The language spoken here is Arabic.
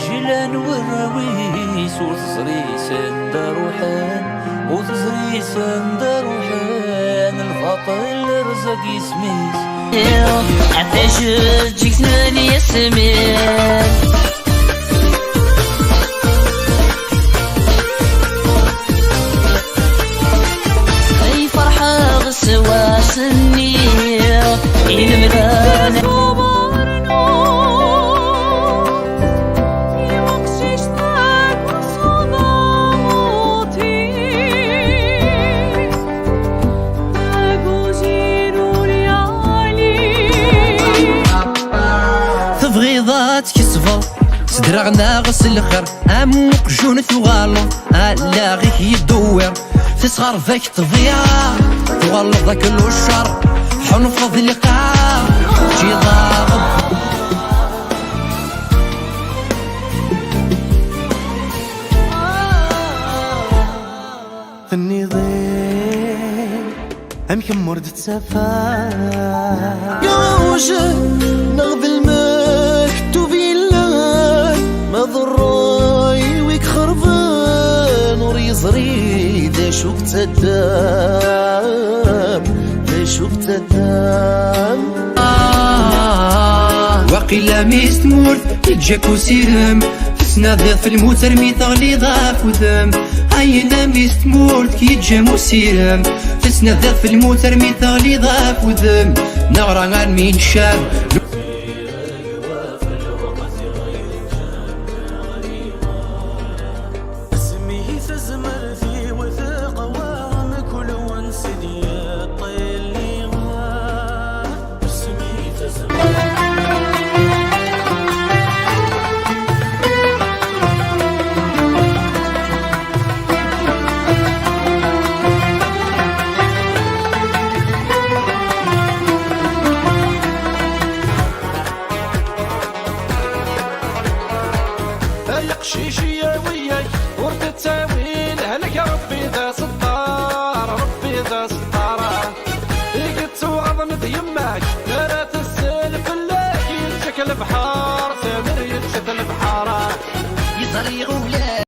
جلان والراويس وتزريسان داروحان وتزريسان داروحان الفاطل رزق يسميس عفاش تجيك ثاني ياسمين اي فرحة غسوا سني المدان تبغيضات كسفر صدرغنا غسل الخير عمق جون ثغالو على غيك يدور تسغر فيك طبيعة تغلط ذاك الشر حنفض اللقاء جي ضاغب النظام أمكن مرد تسافر يا وجه نغض المكتوب الله ما ضراي ويك خربان وريزري دا شوك تدام دا شوك تدام وقيلا ميست مورد يجاك وسيرم تسناد في الموت رمي تغلي ضاف وذم عينا ميست مورد كي يجام وسيرم تسناد في الموت رمي تغلي ضاف وذم نغرى عن مين شاب يقشيشية وياي ورد التاويل هلك ربي ذا ستار ربي ذا ستار قلت وعظمت يماك لا تسلف لك يتشك البحار سامر يتشك البحار يصري غولاك